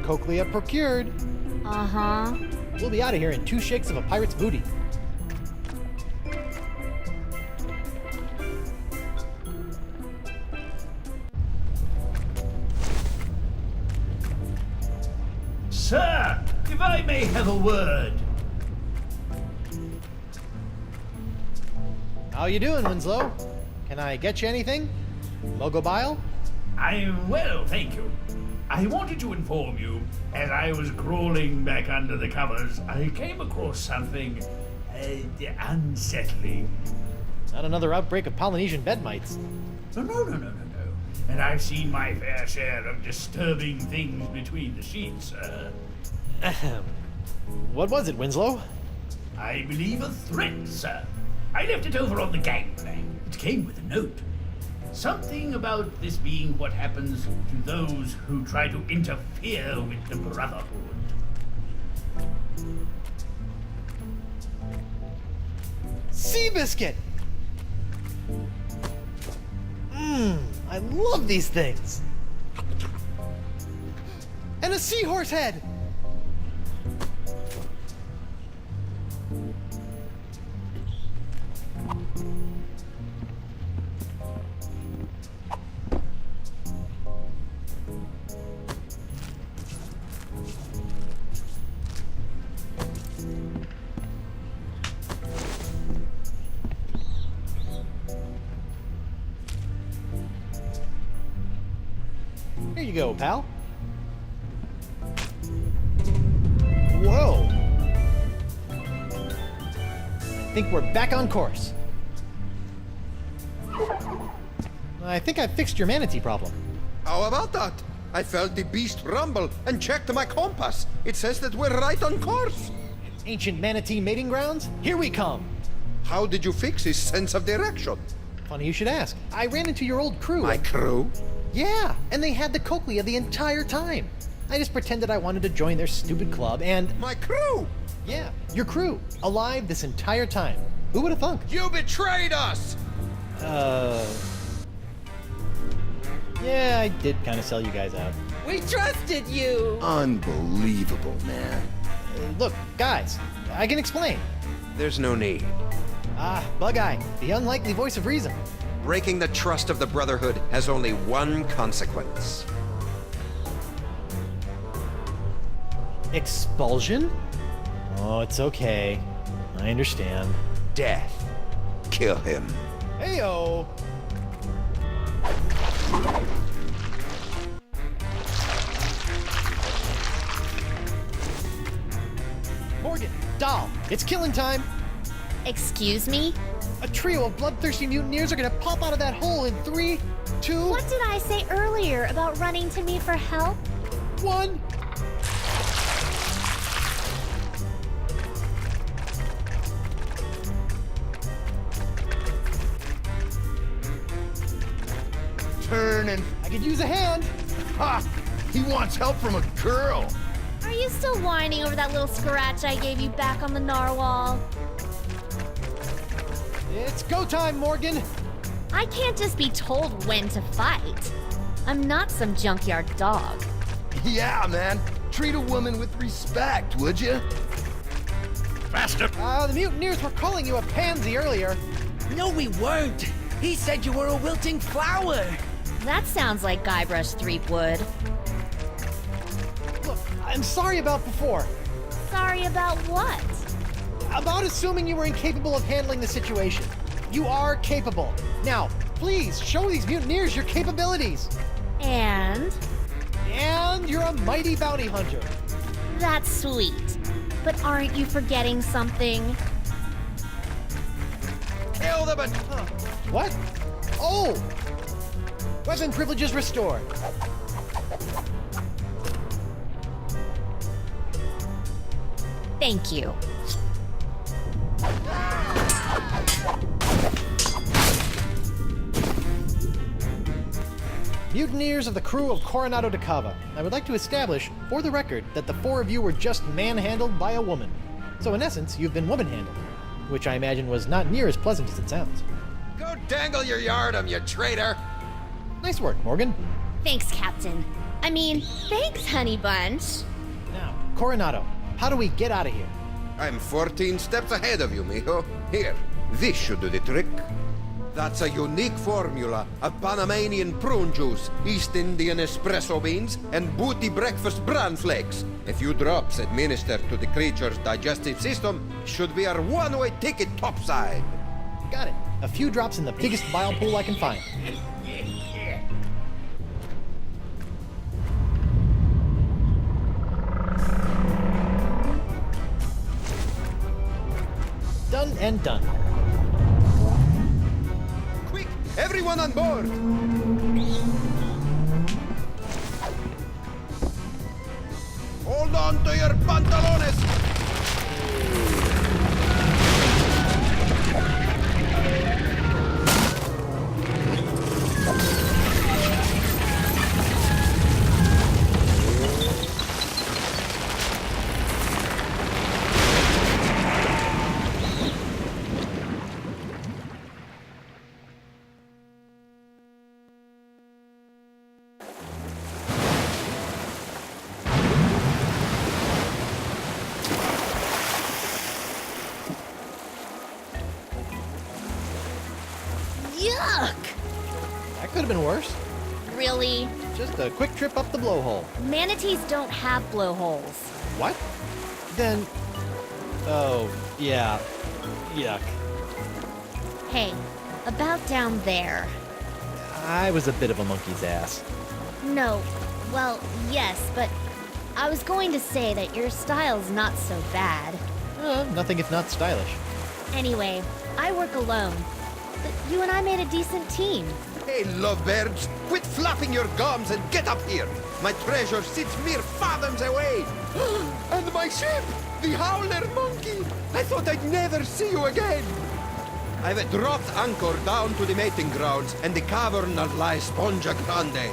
Cochlea procured. Uh-huh. We'll be out of here in 2 shakes of a pirate's booty. Sir, if I may have a word. How you doing, Winslow? Can I get you anything? Logobile? I'm well, thank you. I wanted to inform you, as I was crawling back under the covers, I came across something unsettling. Not another outbreak of Polynesian bed mites. No. And I've seen my fair share of disturbing things between the sheets, sir. Ahem. What was it, Winslow? I believe a threat, sir. I left it over on the gangplank. It came with a note. Something about this being what happens to those who try to interfere with the Brotherhood. Seabiscuit! I love these things! And a seahorse head! Here you go, pal. Whoa! I think we're back on course. I think I fixed your manatee problem. How about that? I felt the beast rumble and checked my compass. It says that we're right on course. Ancient manatee mating grounds? Here we come! How did you fix his sense of direction? Funny you should ask. I ran into your old crew. My crew? Yeah, and they had the Cochlea the entire time. I just pretended I wanted to join their stupid club and... My crew? Yeah, your crew. Alive this entire time. Who would have thunk? You betrayed us! Yeah, I did kind of sell you guys out. We trusted you! Unbelievable, man. Look, guys, I can explain. There's no need. Bug-Eye, the unlikely voice of reason. Breaking the trust of the Brotherhood has only one consequence. Expulsion? Oh, it's okay. I understand. Death. Kill him. Heyo! Morgan, Doll, it's killing time! Excuse me? A trio of bloodthirsty mutineers are gonna pop out of that hole in 3, 2, What did I say earlier about running to me for help? 1. Turning. I could use a hand. Ha! He wants help from a girl. Are you still whining over that little scratch I gave you back on the narwhal? It's go time, Morgan. I can't just be told when to fight. I'm not some junkyard dog. Yeah, man. Treat a woman with respect, would you? Faster! The mutineers were calling you a pansy earlier. No, we weren't. He said you were a wilting flower. That sounds like Guybrush Threepwood. Look, I'm sorry about before. Sorry about what? About assuming you were incapable of handling the situation. You are capable. Now, please show these mutineers your capabilities. And? And you're a mighty bounty hunter. That's sweet. But aren't you forgetting something? Kill them and... What? Oh! Weapon privileges restored. Thank you. Mutineers of the crew of Coronado de Cava, I would like to establish, for the record, that the 4 of you were just manhandled by a woman. So in essence, you've been woman-handled, which I imagine was not near as pleasant as it sounds. Go dangle your yardum, you traitor! Nice work, Morgan. Thanks, Captain. I mean, thanks, honey bunch. Now, Coronado, how do we get out of here? I'm 14 steps ahead of you, mijo. Here, this should do the trick. That's a unique formula of Panamanian prune juice, East Indian espresso beans, and booty breakfast bran flakes. A few drops administered to the creature's digestive system should be our one-way ticket topside. Got it. A few drops in the biggest bile pool I can find. Done and done. Quick, everyone on board! Hold on to your pantalones! Yuck! That could have been worse. Really? Just a quick trip up the blowhole. Manatees don't have blowholes. What? Then... Oh, yeah. Yuck. Hey, about down there. I was a bit of a monkey's ass. No, well, yes, but I was going to say that your style's not so bad. Nothing if not stylish. Anyway, I work alone. But you and I made a decent team. Hey, lovebirds, quit flapping your gums and get up here. My treasure sits mere fathoms away. And my ship, the Howler Monkey. I thought I'd never see you again. I've dropped anchor down to the mating grounds and the cavern of La Esponja Grande.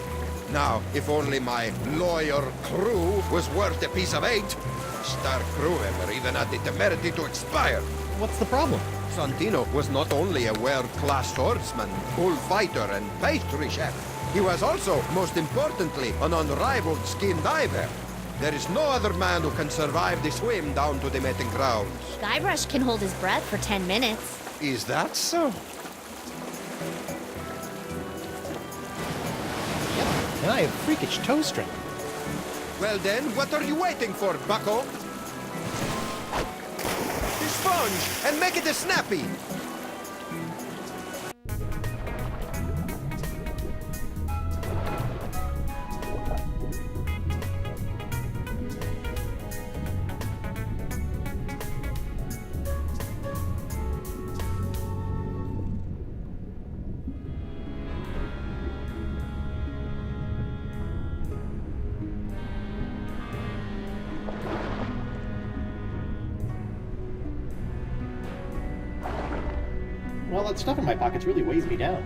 Now, if only my lawyer crew was worth a piece of eight. Star crew member even had the temerity to expire. What's the problem? Santino was not only a world-class swordsman, bullfighter, and pastry chef. He was also, most importantly, an unrivaled skin diver. There is no other man who can survive the swim down to the mating grounds. Guybrush can hold his breath for 10 minutes. Is that so? Yep, and I have freakish toe strength. Well then, what are you waiting for, bucko? The sponge, and make it a snappy! Well, that stuff in my pockets really weighs me down.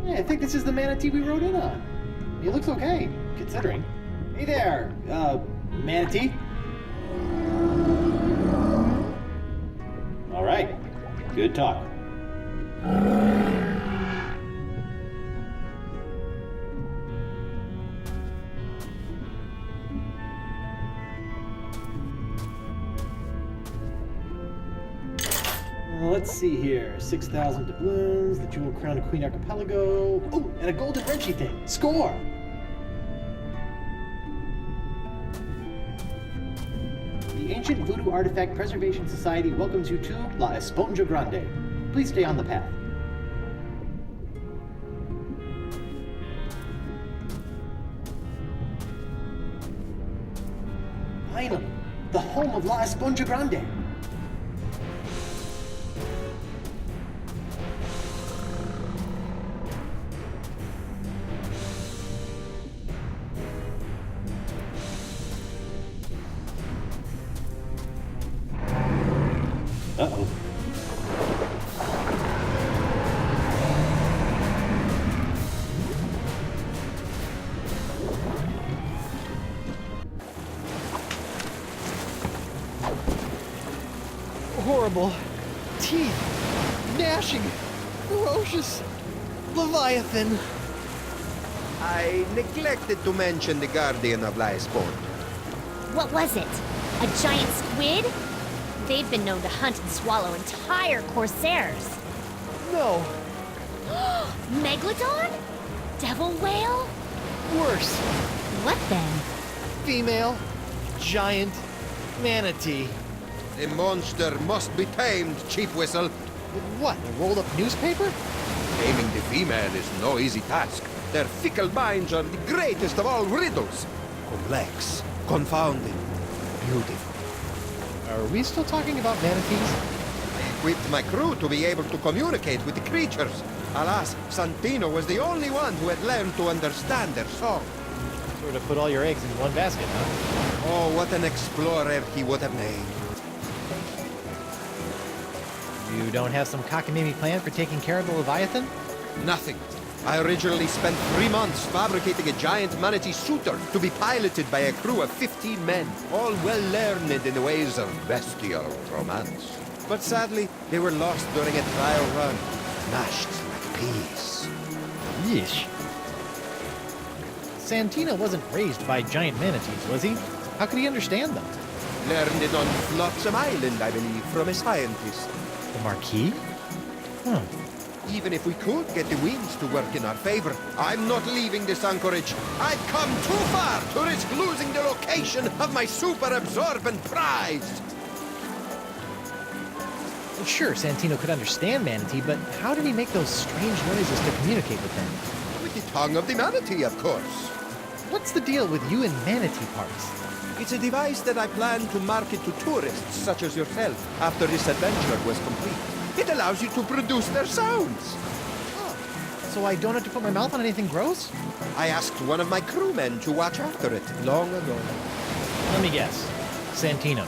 Yeah, I think this is the manatee we rode in on. He looks okay, considering. Hey there, manatee. All right, good talk. Let's see here. 6,000 doubloons, the Jewel Crown of Queen Archipelago. Oh, and a golden wrenchy thing. Score! The Ancient Voodoo Artifact Preservation Society welcomes you to La Esponja Grande. Please stay on the path. Finally, the home of La Esponja Grande. Uh-oh. Horrible. Teeth. gnashing, ferocious Leviathan. I neglected to mention the guardian of Laesport. What was it? A giant squid? They've been known to hunt and swallow entire corsairs. No, Megalodon? Devil whale? worse. What then? Female, giant, manatee. The monster must be tamed, Chief Whistle. What, a rolled up newspaper? Taming the female is no easy task. Their fickle minds are the greatest of all riddles. Complex, confounding, beautiful. Are we still talking about manatees? I equipped my crew to be able to communicate with the creatures. Alas, Santino was the only one who had learned to understand their song. Sort of put all your eggs in one basket, huh? Oh, what an explorer he would have made. You don't have some cockamamie plan for taking care of the Leviathan? Nothing. I originally spent 3 months fabricating a giant manatee suitor to be piloted by a crew of 15 men, all well learned in the ways of bestial romance. But sadly, they were lost during a trial run, mashed like peas. Yeesh. Santino wasn't raised by giant manatees, was he? How could he understand them? Learned it on Flotsam Island, I believe, from a scientist. The Marquis? Huh. Even if we could get the winds to work in our favor, I'm not leaving this anchorage. I've come too far to risk losing the location of my super-absorbent prize. Well, sure, Santino could understand manatee, but how did he make those strange noises to communicate with them? With the tongue of the manatee, of course. What's the deal with you and manatee parts? It's a device that I plan to market to tourists such as yourself after this adventure was complete. It allows you to produce their sounds. So I don't have to put my mouth on anything gross? I asked one of my crewmen to watch after it long ago. Let me guess. Santino.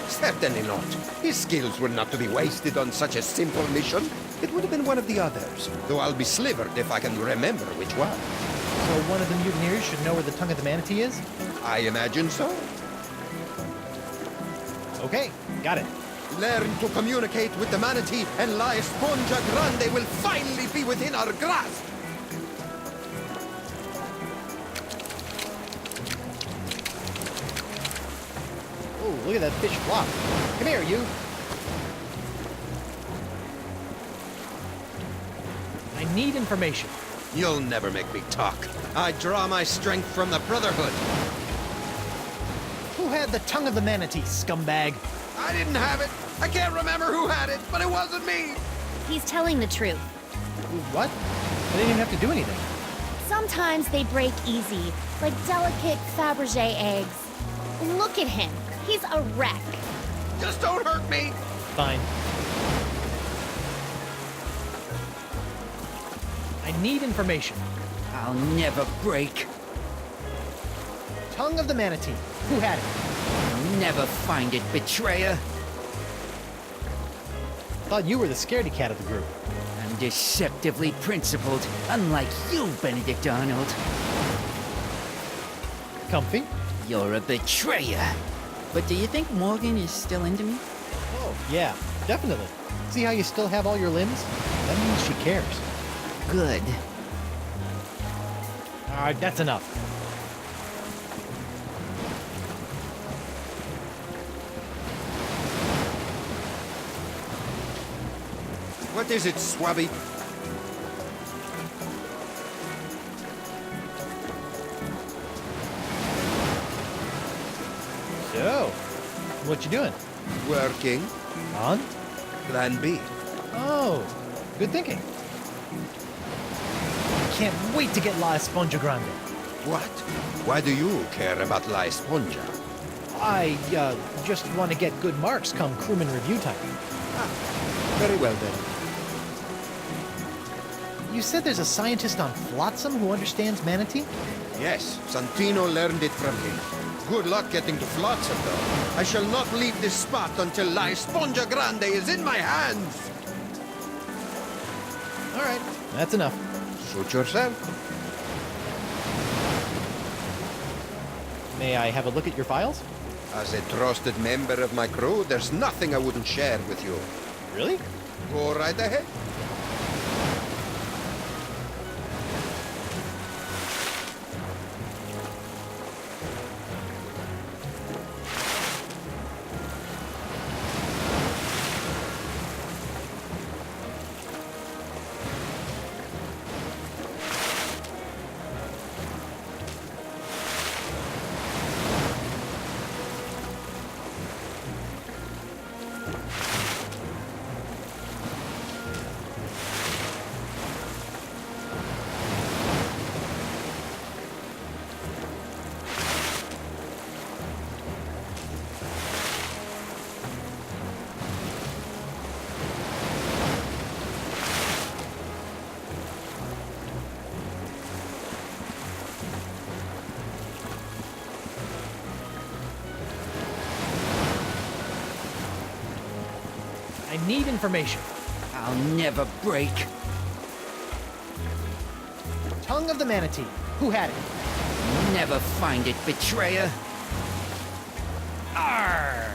Certainly not. His skills were not to be wasted on such a simple mission. It would have been one of the others, though I'll be slivered if I can remember which one. So one of the mutineers should know where the tongue of the manatee is? I imagine so. Okay, got it. Learn to communicate with the manatee, and La Esponja Grande will finally be within our grasp. Oh, look at that fish flop. Come here, you. I need information. You'll never make me talk. I draw my strength from the Brotherhood. Who had the tongue of the manatee, scumbag? I didn't have it. I can't remember who had it, but it wasn't me. He's telling the truth. What? I didn't even have to do anything. Sometimes they break easy, like delicate Fabergé eggs. Look at him. He's a wreck. Just don't hurt me. Fine. I need information. I'll never break. Tongue of the manatee. Who had it? You'll never find it, betrayer. Thought you were the scaredy cat of the group. I'm deceptively principled, unlike you, Benedict Arnold. Comfy? You're a betrayer. But do you think Morgan is still into me? Oh, yeah, definitely. See how you still have all your limbs? That means she cares. Good. Alright, that's enough. What is it, Swabby? So, what you doing? Working. On? Plan B. Oh, good thinking. Can't wait to get La Esponja Grande. What? Why do you care about La Esponja? I, just want to get good marks come crewman review time. Very well then. You said there's a scientist on Flotsam who understands manatee? Yes, Santino learned it from him. Good luck getting to Flotsam, though. I shall not leave this spot until La Esponja Grande is in my hands. Alright, that's enough. Suit yourself. May I have a look at your files? As a trusted member of my crew, there's nothing I wouldn't share with you. Really? Go right ahead. I need information. I'll never break. Tongue of the Manatee. Who had it? Never find it, betrayer. Arr!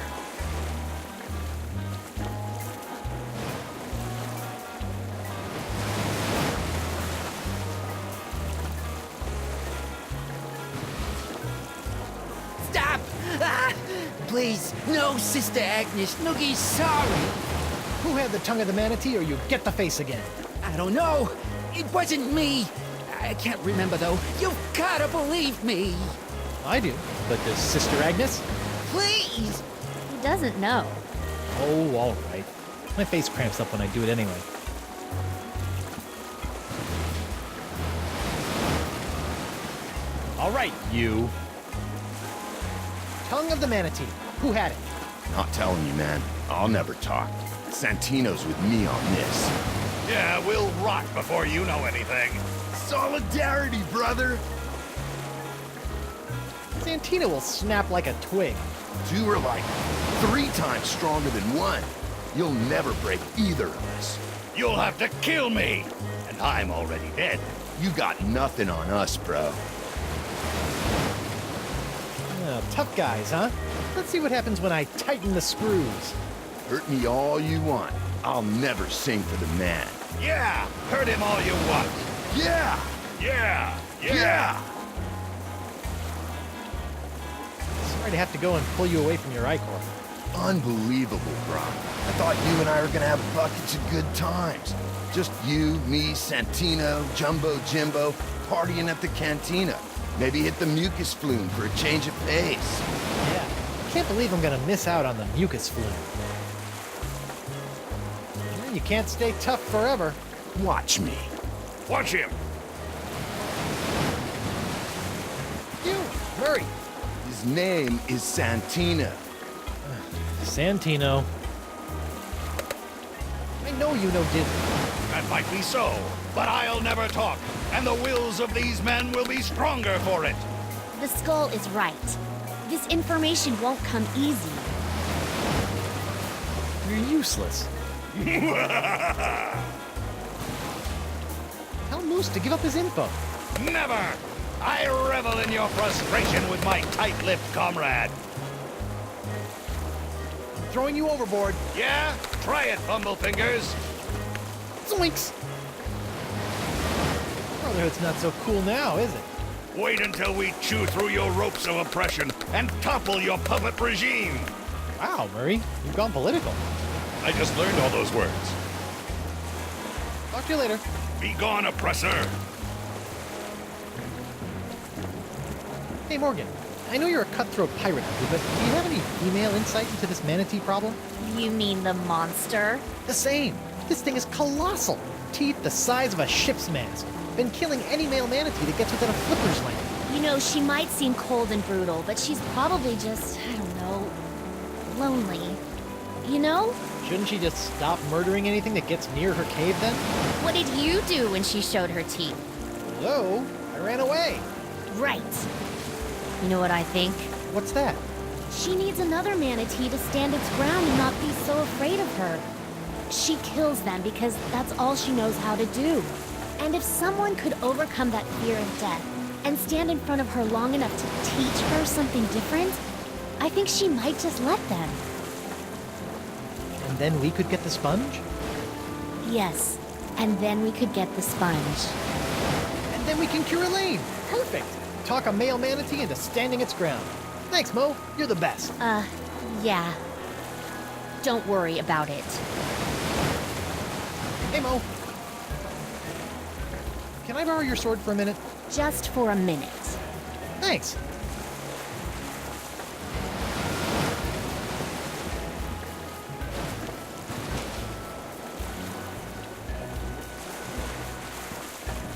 Stop! Ah! Please, no, Sister Agnes. Noogie's sorry. Who had the Tongue of the Manatee, or you get the face again? I don't know. It wasn't me. I can't remember, though. You've gotta believe me. I do. But does Sister Agnes? Please! He doesn't know. Oh, all right. My face cramps up when I do it anyway. All right, you. Tongue of the Manatee. Who had it? Not telling you, man. I'll never talk. Santino's with me on this. Yeah, we'll rot before you know anything. Solidarity, brother! Santino will snap like a twig. Two are like 3 times stronger than one. You'll never break either of us. You'll have to kill me, and I'm already dead. You got nothing on us, bro. Tough guys, huh? Let's see what happens when I tighten the screws. Hurt me all you want. I'll never sing for the man. Yeah, hurt him all you want. Yeah! Yeah, Yeah! Sorry to have to go and pull you away from your Icor. Unbelievable, bro. I thought you and I were gonna have buckets of good times. Just you, me, Santino, Jumbo Jimbo, partying at the cantina. Maybe hit the mucus flume for a change of pace. Yeah, can't believe I'm gonna miss out on the mucus flume. Yeah, you can't stay tough forever. Watch me. watch him. You, Murray. His name is Santino. Santino. I know you know Disney. That might be so, but I'll never talk, and the wills of these men will be stronger for it. The skull is right. This information won't come easy. You're useless. Tell Moose to give up his info. Never! I revel in your frustration with my tight-lipped comrade. Throwing you overboard. Yeah? Try it, Bumblefingers. Zoinks! Brotherhood's not so cool now, is it? Wait until we chew through your ropes of oppression and topple your puppet regime. Wow, Murray, you've gone political. I just learned all those words. Talk to you later. Be gone, oppressor. Hey, Morgan. I know you're a cutthroat pirate, but do you have any female insight into this manatee problem? You mean the monster? The same. This thing is colossal. Teeth the size of a ship's mast. Been killing any male manatee that gets within a flipper's length. You know, she might seem cold and brutal, but she's probably just, I don't know, lonely. You know? Shouldn't she just stop murdering anything that gets near her cave then? What did you do when she showed her teeth? Hello? I ran away. Right. You know what I think? What's that? She needs another manatee to stand its ground and not be so afraid of her. She kills them because that's all she knows how to do. And if someone could overcome that fear of death and stand in front of her long enough to teach her something different, I think she might just let them. And then we could get the sponge? Yes, and then we could get the sponge. And then we can cure Elaine! Perfect! Talk a male manatee into standing its ground. Thanks, Mo. You're the best. Yeah. Don't worry about it. Hey, Mo. Can I borrow your sword for a minute? Just for a minute. Thanks.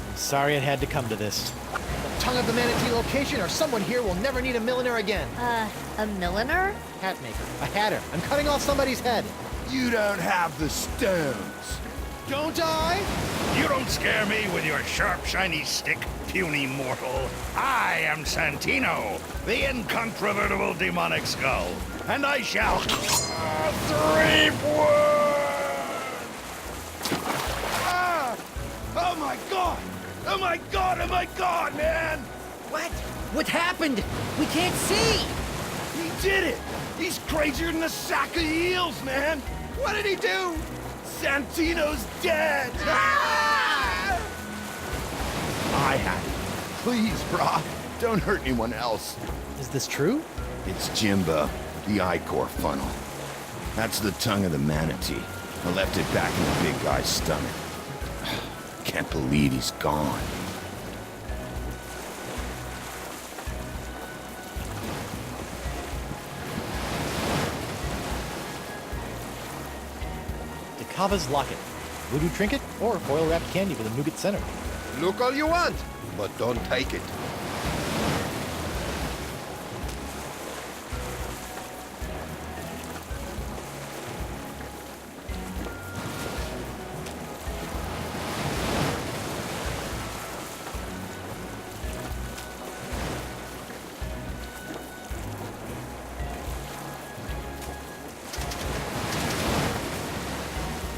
I'm sorry it had to come to this. The tongue of the manatee location, or someone here will never need a milliner again. A milliner? Hat maker. A hatter. I'm cutting off somebody's head. You don't have the stones. Don't I? You don't scare me with your sharp, shiny stick, puny mortal. I am Santino, the incontrovertible demonic skull, and I shall reap wood! Ah! Oh my god! Oh my god! Oh my god, man! What? What happened? We can't see! He did it! He's crazier than a sack of eels, man! What did he do? Santino's dead! Ah! I had it. Please, brah, don't hurt anyone else. Is this true? It's Jimbo, the ichor funnel. That's the tongue of the manatee. I left it back in the big guy's stomach. Can't believe he's gone. Kava's locket. Voodoo trinket, or foil-wrapped candy with a nougat center. Look all you want, but don't take it.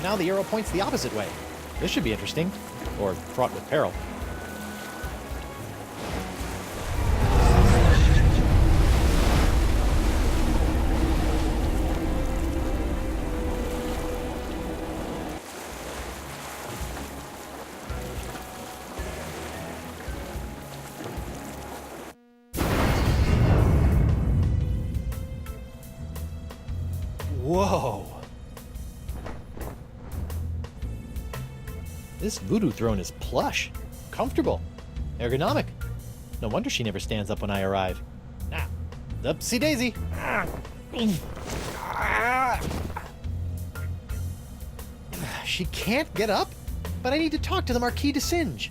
Now the arrow points the opposite way. This should be interesting, or fraught with peril. Whoa! This voodoo throne is plush, comfortable, ergonomic. No wonder she never stands up when I arrive. Ah, upsy daisy. She can't get up, but I need to talk to the Marquis de Singe.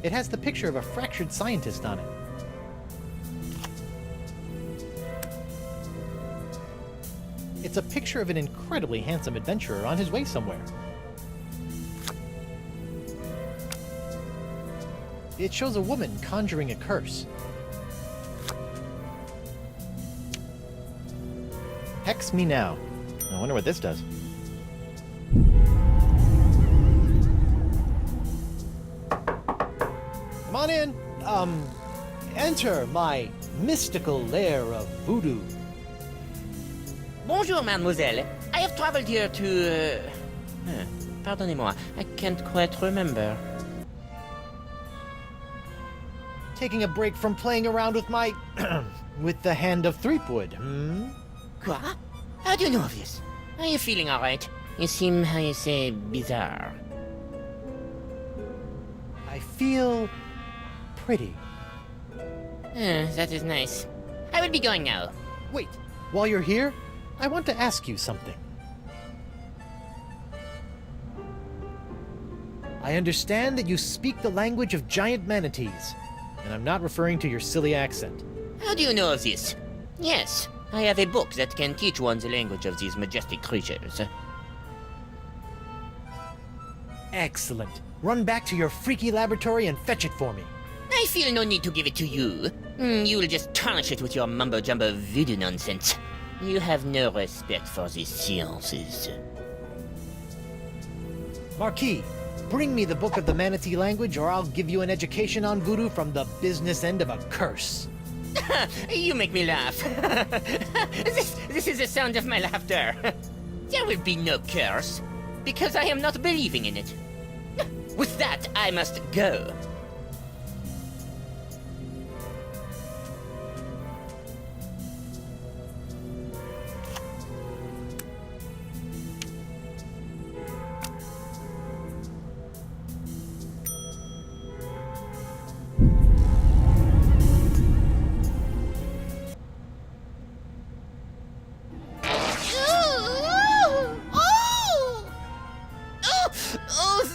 It has the picture of a fractured scientist on it. It's a picture of an incredibly handsome adventurer on his way somewhere. It shows a woman conjuring a curse. Hex me now. I wonder what this does. Come on in. Enter my mystical lair of voodoo. Bonjour, mademoiselle. I have traveled here to... Pardonnez-moi, I can't quite remember. Taking a break from playing around with my... with the hand of Threepwood, Quoi? How do you know of this? Are you feeling alright? You seem, how you say, bizarre. I feel... pretty. That is nice. I will be going now. Wait, while you're here, I want to ask you something. I understand that you speak the language of giant manatees, and I'm not referring to your silly accent. How do you know of this? Yes, I have a book that can teach one the language of these majestic creatures. Excellent. Run back to your freaky laboratory and fetch it for me. I feel no need to give it to you. You will just tarnish it with your mumbo-jumbo voodoo nonsense. You have no respect for the sciences. Marquis, bring me the book of the manatee language, or I'll give you an education on voodoo from the business end of a curse. You make me laugh. This is the sound of my laughter. There will be no curse, because I am not believing in it. With that, I must go.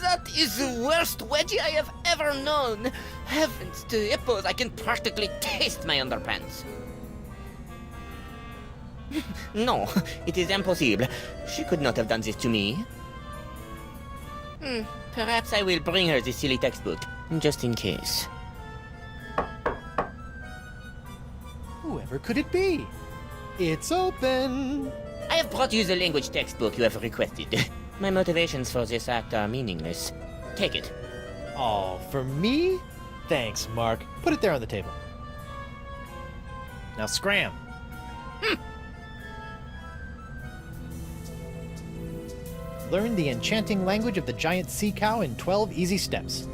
That is the worst wedgie I have ever known. Heavens to hippos, I can practically taste my underpants. No, it is impossible. She could not have done this to me. Perhaps I will bring her the silly textbook, just in case. Whoever could it be? It's open! I have brought you the language textbook you have requested. My motivations for this act are meaningless. Take it. Oh, for me? Thanks, Mark. Put it there on the table. Now scram. Learn the enchanting language of the giant sea cow in 12 easy steps.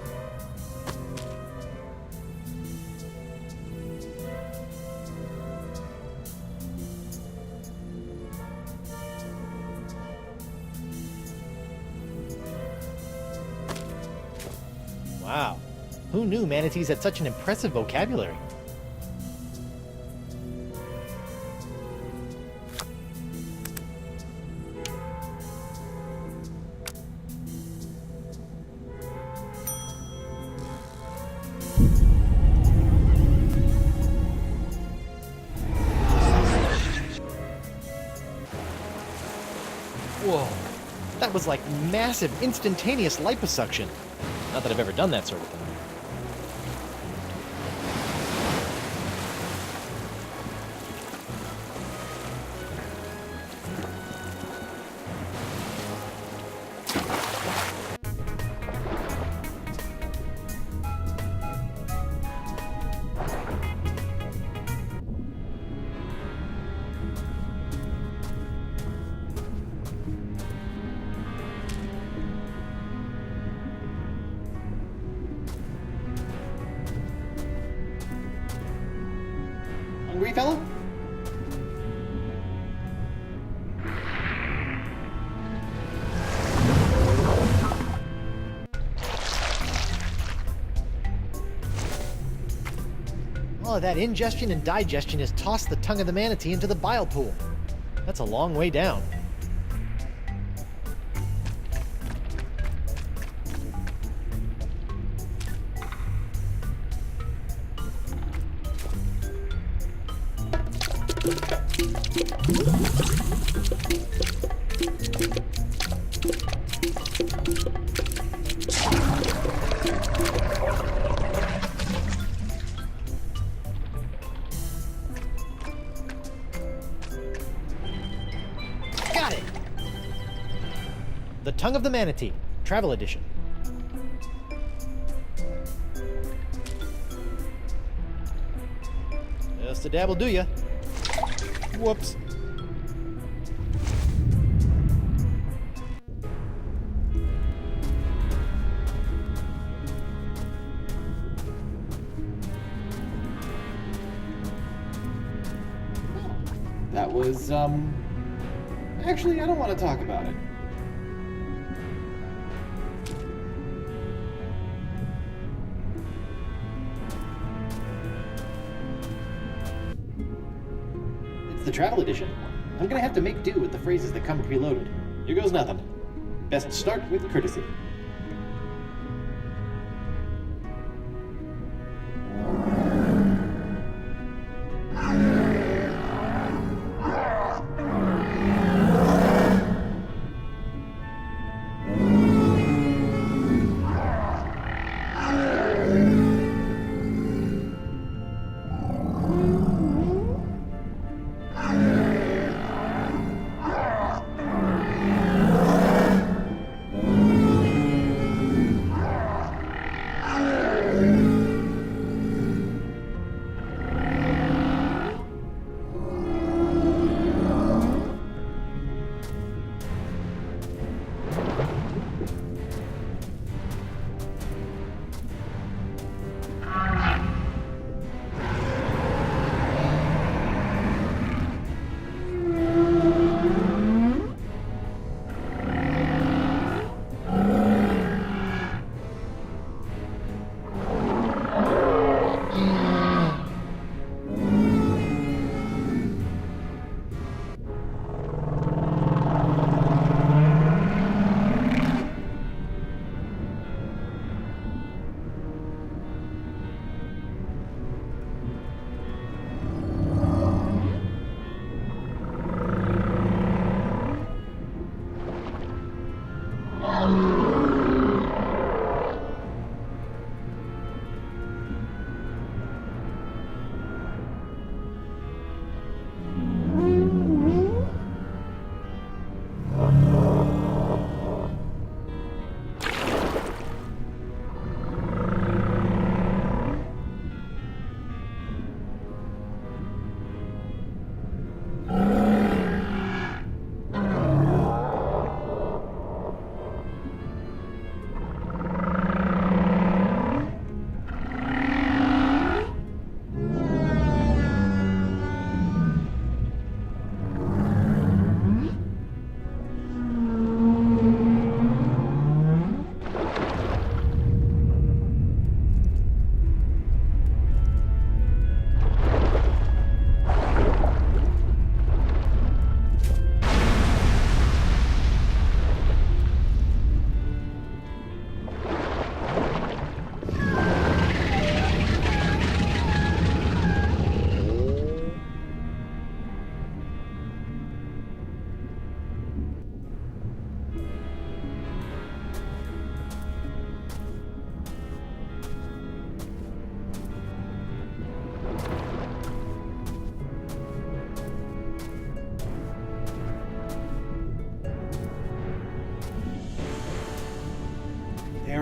Wow. Who knew manatees had such an impressive vocabulary? Whoa. That was like massive, instantaneous liposuction. Not that I've ever done that sort of thing. Hungry, fella? All of that ingestion and digestion has tossed the tongue of the manatee into the bile pool. That's a long way down. Got it! The Tongue of the Manatee, Travel Edition. Just a dab will do ya. Whoops. That was, actually, I don't want to talk about it. It's the travel edition. I'm gonna have to make do with the phrases that come preloaded. Here goes nothing. Best start with courtesy.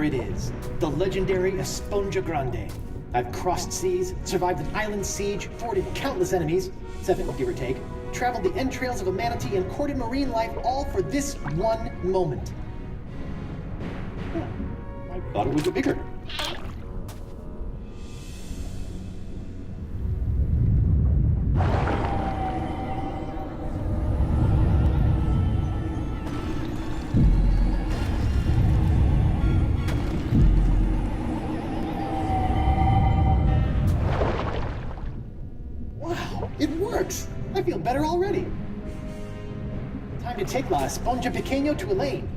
it is, the legendary Esponja Grande. I've crossed seas, survived an island siege, thwarted countless enemies, 7 give or take, traveled the entrails of a manatee, and courted marine life, all for this one moment. I thought it was bigger. Wow, it works! I feel better already. Time to take La Esponja Pequeño to Elaine.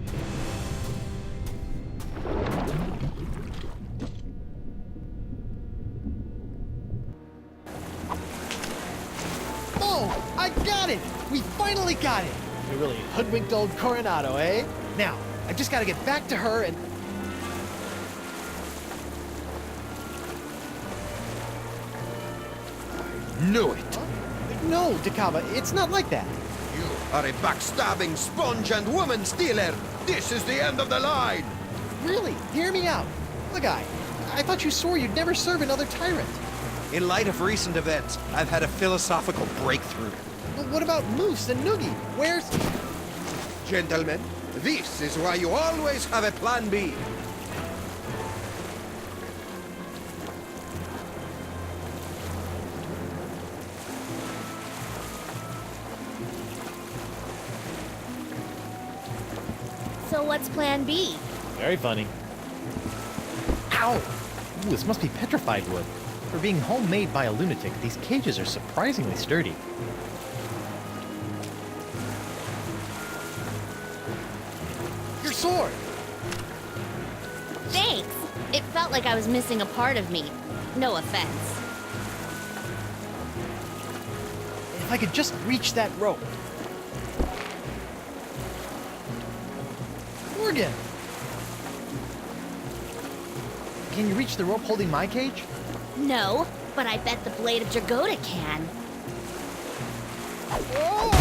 Oh, I got it! We finally got it! We really hoodwinked old Coronado, eh? Now, I just gotta get back to her and... Knew it! No, Dakava, it's not like that. You are a backstabbing sponge and woman stealer! This is the end of the line! Really, hear me out. Look, I thought you swore you'd never serve another tyrant. In light of recent events, I've had a philosophical breakthrough. But what about Moose and Noogie? Where's... Gentlemen, this is why you always have a plan B. So what's plan B? Very funny. Ow! Ooh, this must be petrified wood. For being homemade by a lunatic, these cages are surprisingly sturdy. Your sword! Thanks. It felt like I was missing a part of me. No offense. If I could just reach that rope. Morgan! Can you reach the rope holding my cage? No, but I bet the blade of Dragoda can. Whoa!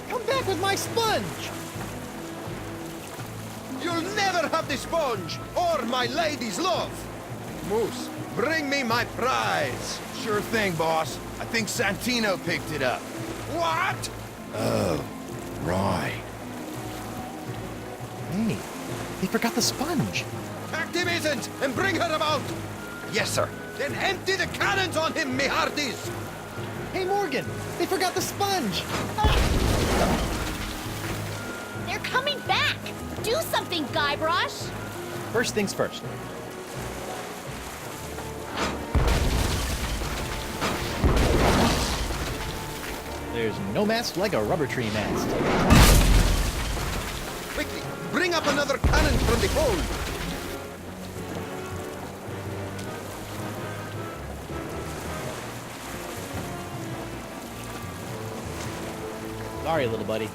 Come back with my sponge! You'll never have the sponge, or my lady's love! Moose, bring me my prize! Sure thing, boss. I think Santino picked it up. What? Oh, right. Hey, they forgot the sponge. Active isn't, and bring her about! Yes, sir. Then empty the cannons on him, me hearties! Hey, Morgan, they forgot the sponge. They're coming back! Do something, Guybrush! First things first. There's no mast like a rubber tree mast. Quickly, bring up another cannon from the hold! Sorry, little buddy.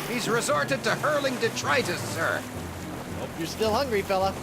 He's resorted to hurling detritus, sir. Hope you're still hungry, fella.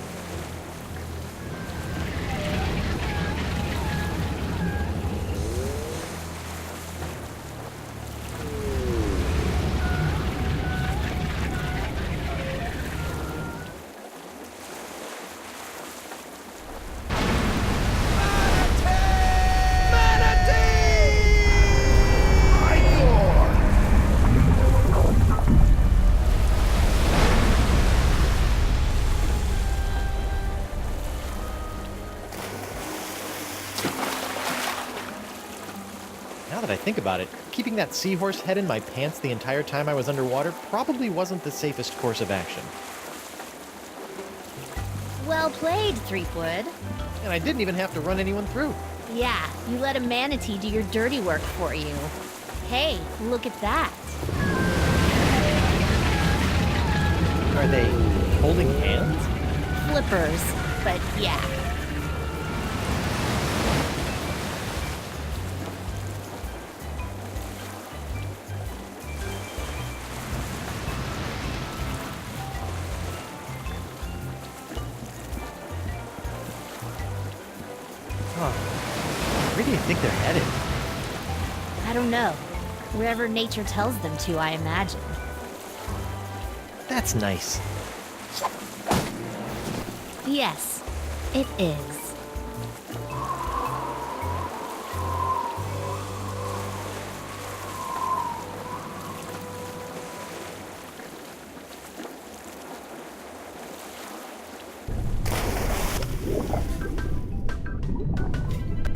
Now that I think about it, keeping that seahorse head in my pants the entire time I was underwater probably wasn't the safest course of action. Well played, Threepwood. And I didn't even have to run anyone through. Yeah, you let a manatee do your dirty work for you. Hey, look at that. Are they holding hands? Flippers, but yeah. Where do you think they're headed? I don't know. Wherever nature tells them to, I imagine. That's nice. Yes, it is.